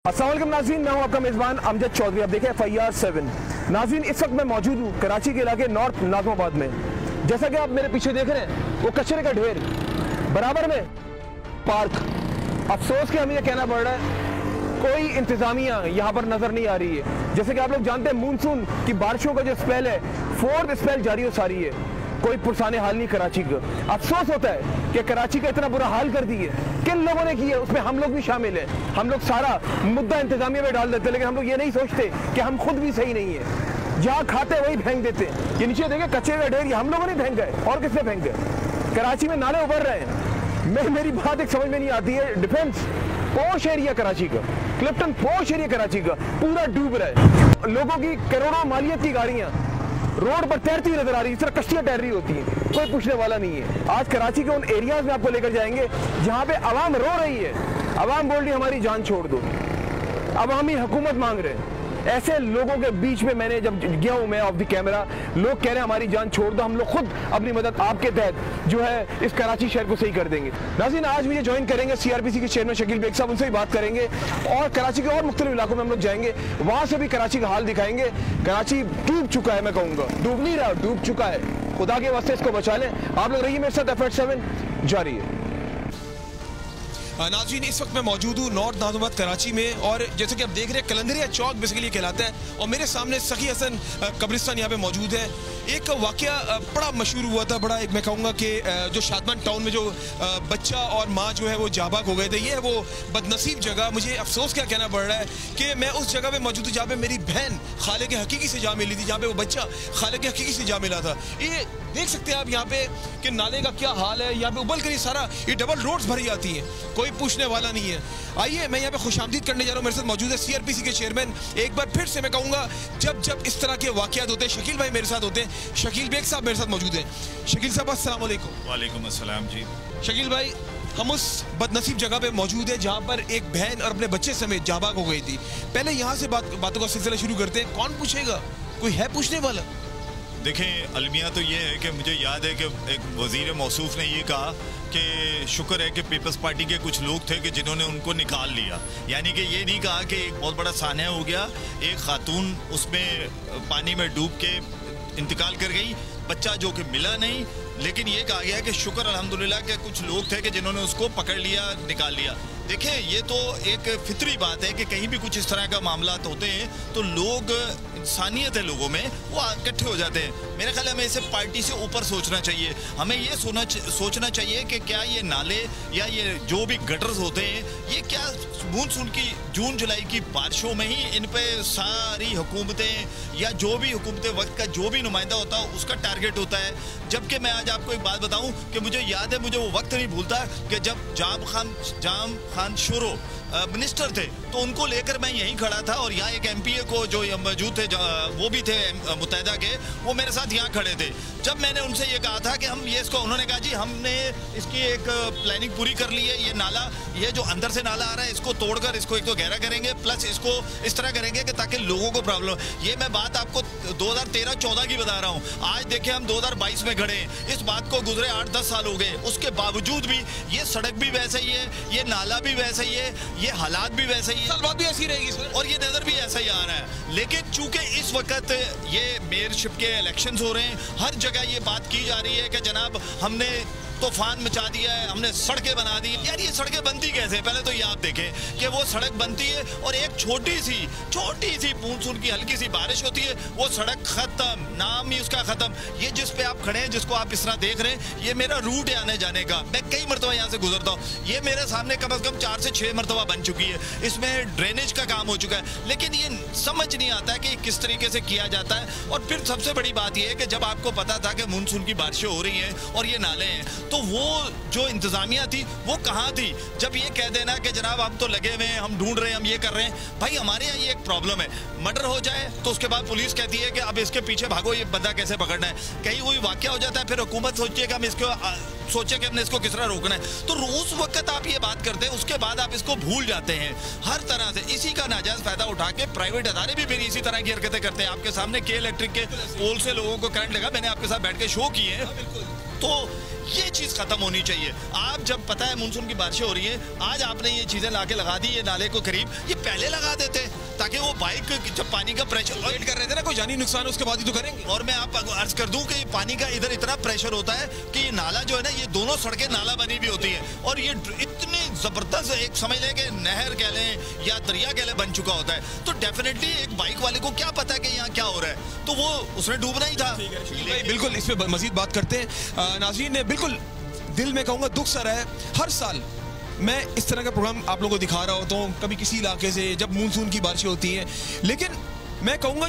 अस्सलाम वालेकुम नाज़रीन, मैं हूं आपका मेज़बान अमजद चौधरी। अब देखें FIR 7। नाज़रीन, इस वक्त मैं मौजूद हूं कराची के इलाके नॉर्थ नाज़िमाबाद में। जैसा कि आप मेरे पीछे देख रहे हैं, वो कचरे का ढेर, बराबर में पार्क। अफसोस कि हमें यह कहना पड़ रहा है, कोई इंतज़ामिया यहाँ पर नज़र नहीं आ रही है। जैसे कि आप लोग जानते हैं, मानसून की बारिशों का जो स्पेल है, 4th स्पेल जारी हो सारी है। कोई पुरसाने हाल नहीं कराची का। अफसोस होता है कि कराची का इतना बुरा हाल कर दी है। किन लोगों ने किया, उसमें हम लोग भी शामिल हैं। हम लोग सारा मुद्दा इंतजामिया में डाल देते, लेकिन हम लोग ये नहीं सोचते कि हम खुद भी सही नहीं है। जहाँ खाते वही फेंक देते हैं। ये नीचे देखे कचरे का ढेर, ये हम लोगों ने फेंका है, और किसने फेंक गए? कराची में नाले उभर रहे हैं। मेरी बात एक समझ में नहीं आती है। डिफेंस पोश एरिया कराची का, क्लिफ्टन पोश एरिया कराची का पूरा डूब रहा है। लोगों की करोड़ों मालियत की गाड़ियां रोड पर तैरती हुई नजर आ रही है, इस तरह कश्तियां तैर रही होती हैं, कोई पूछने वाला नहीं है। आज कराची के उन एरियाज में आपको लेकर जाएंगे जहां पे आवाम रो रही है। आवाम बोल रही है हमारी जान छोड़ दो, अवामी हुकूमत मांग रहे हैं। ऐसे लोगों के बीच में मैंने जब गया हूं मैं ऑफ द कैमरा, लोग कह रहे हैं हमारी जान छोड़ दो, हम लोग खुद अपनी मदद आपके तहत जो है इस कराची शहर को सही कर देंगे। नाज़रीन, आज मुझे ज्वाइन करेंगे CRPC के चेयरमैन शकील बेग साहब, उनसे भी बात करेंगे और कराची के और मुख्तलिफ इलाकों में हम लोग जाएंगे, वहां से भी कराची का हाल दिखाएंगे। कराची डूब चुका है, मैं कहूँगा डूब नहीं रहा, डूब चुका है। खुदा के वास्ते इसको बचा लें। आप लोग रहिए मेरे साथ, FIR 7 जारी है। नाज़रीन, इस वक्त मैं मौजूद हूँ नॉर्थ नाज़िमाबाद कराची में, और जैसे कि आप देख रहे हैं कलंदरिया चौक बेसिकली कहलाता है, और मेरे सामने सखी हसन कब्रिस्तान यहाँ पे मौजूद है। एक वाकया बड़ा मशहूर हुआ था, बड़ा एक मैं कहूँगा कि जो शादमान टाउन में जो बच्चा और माँ जो है वो जाबाक हो गए थे। ये है वो बदनसीब जगह। मुझे अफसोस क्या कहना पड़ रहा है कि मैं उस जगह पे मौजूद हूँ जहाँ पे मेरी बहन खाले के हकीकी से जा मिली थी, जहाँ पे वो बच्चा खाले के हकीकी से जा मिला था। ये देख सकते हैं आप यहाँ पे कि नाले का क्या हाल है। यहाँ पे उबल कर सारा ये डबल रोड्स भरी जाती हैं, कोई पूछने वाला नहीं है। आइए, मैं यहाँ पे खुशामदीद करने जा रहा हूँ। मेरे साथ मौजूद है CRPC के चेयरमैन। एक बार फिर से मैं कहूँगा, जब इस तरह के वाकयात होते हैं, शकील भाई मेरे साथ होते हैं, शकील बेग साहब मेरे साथ मौजूद हैं। शकील साहब अस्सलाम वालेकुम। वालेकुम अस्सलाम जी। शकील भाई, हम उस बदनसीब जगह पे मौजूद है जहाँ पर एक बहन और अपने बच्चे समेत जाबाक हो गई थी। पहले यहाँ से बातों का सिलसिला शुरू करते हैं। कौन पूछेगा, कोई है पूछने वाला? देखें, अलमिया तो ये है कि मुझे याद है कि एक वज़ीर मौसूफ ने ये कहा कि शुक्र है कि पीपल्स पार्टी के कुछ लोग थे कि जिन्होंने उनको निकाल लिया। यानी कि ये नहीं कहा कि एक बहुत बड़ा सान्या हो गया, एक खातून उसमें पानी में डूब के इंतकाल कर गई, बच्चा जो कि मिला नहीं, लेकिन ये कहा गया कि शुक्र अल्हम्दुलिल्लाह के कुछ लोग थे कि जिन्होंने उसको पकड़ लिया, निकाल लिया। देखें, ये तो एक फितरी बात है कि कहीं भी कुछ इस तरह का मामला होते हैं तो लोग, इंसानियत है लोगों में, वो इकट्ठे हो जाते हैं। मेरे ख्याल हमें इसे पार्टी से ऊपर सोचना चाहिए। हमें ये सोचना चाहिए कि क्या ये नाले या ये जो भी गटर्स होते हैं, ये क्या मानसून की जून जुलाई की बारिशों में ही इन पे सारी हुकूमतें या जो भी हुकूमतें वक्त का जो भी नुमाइंदा होता है उसका टारगेट होता है। जबकि मैं आज आपको एक बात बताऊं कि मुझे याद है, मुझे वो वक्त नहीं भूलता कि जब जाम खान शुरू मिनिस्टर थे तो उनको लेकर मैं यहीं खड़ा था, और यहाँ एक MPA को जो मौजूद थे, वो भी थे मुत्तहिदा के, वो मेरे साथ यहाँ खड़े थे। जब मैंने उनसे ये कहा था कि हम ये इसको, उन्होंने कहा जी हमने इसकी एक प्लानिंग पूरी कर ली है, ये नाला, ये जो अंदर से नाला आ रहा है इसको तोड़कर इसको एक तो गहरा करेंगे, प्लस इसको इस तरह करेंगे कि ताकि लोगों को प्रॉब्लम। ये मैं बात आपको 2013-14 की बता रहा हूँ। आज देखें हम 2022 में खड़े हैं, इस बात को गुजरे 8-10 साल हो गए, उसके बावजूद भी ये सड़क भी वैसे ही है, ये नाला भी वैसे ही है, ये हालात भी वैसे ही है, बात भी ऐसी रहेगी सर, और ये नजर भी ऐसा ही आ रहा है। लेकिन चूंकि इस वक्त ये मेयरशिप के इलेक्शंस हो रहे हैं, हर जगह ये बात की जा रही है कि जनाब हमने तूफान मचा दिया है, हमने सड़कें बना दी। यार ये सड़कें बनती कैसे? पहले तो ये आप देखें कि वो सड़क बनती है और एक छोटी सी मानसून की हल्की सी बारिश होती है, वो सड़क खत्म, नाम ही उसका खत्म। ये जिस पे आप खड़े हैं, जिसको आप इस तरह देख रहे हैं, ये मेरा रूट है आने जाने का। मैं कई मरतबा यहाँ से गुजरता हूँ, ये मेरे सामने कम से कम 4 से 6 मरतबा बन चुकी है, इसमें ड्रेनेज का काम हो चुका है। लेकिन ये समझ नहीं आता कि किस तरीके से किया जाता है। और फिर सबसे बड़ी बात यह है कि जब आपको पता था कि मानसून की बारिशें हो रही हैं और ये नाले हैं, तो वो जो इंतजामिया थी वो कहाँ थी? जब ये कह देना कि जनाब हम तो लगे हुए हैं, हम ढूंढ रहे हैं, हम ये कर रहे हैं। भाई हमारे यहाँ ये एक प्रॉब्लम है, मर्डर हो जाए तो उसके बाद पुलिस कहती है कि अब इसके पीछे भागो, ये बंदा कैसे पकड़ना है। कहीं कोई वाकया हो जाता है, फिर हुकूमत सोचती है कि हम इसको सोचे कि हमने इसको किस तरह रोकना है। तो उस वक्त आप ये बात करते हैं, उसके बाद आप इसको भूल जाते हैं हर तरह से। इसी का नाजायज फायदा उठा के प्राइवेट अदारे भी फिर इसी तरह की हरकतें करते हैं। आपके सामने के इलेक्ट्रिक के पोल से लोगों को करंट लगा, मैंने आपके साथ बैठ के शो किए हैं। तो ये चीज खत्म होनी चाहिए। आप जब पता है मानसून की बारिशें हो रही हैं, आज आपने ये चीजें लाके लगा दी ये नाले को करीब, ये पहले लगा देते ताकि वो बाइक जब पानी का प्रेशर वेट कर रहे थे ना, कोई जानी नुकसान उसके बाद ही तो करेंगे। और मैं आप अर्ज कर दूं कि पानी का इधर इतना प्रेशर होता है कि ये नाला जो है ना, ये दोनों सड़कें नाला बनी भी होती है और ये इतनी जबरदस्त एक समझ लें कि नहर कह लें या दरिया कह लें बन चुका होता है। तो डेफिनेटली एक बाइक वाले को क्या पता है कि यहाँ क्या हो रहा है, तो वो उसने डूबना ही था। बिल्कुल इस पे मजीद बात करते हैं। नाज़रीन ने बिल्कुल दिल में कहूँगा दुख सा रहा है। हर साल मैं इस तरह का प्रोग्राम आप लोगों को दिखा रहा होता हूँ, कभी किसी इलाके से जब मानसून की बारिशें होती हैं, लेकिन मैं कहूँगा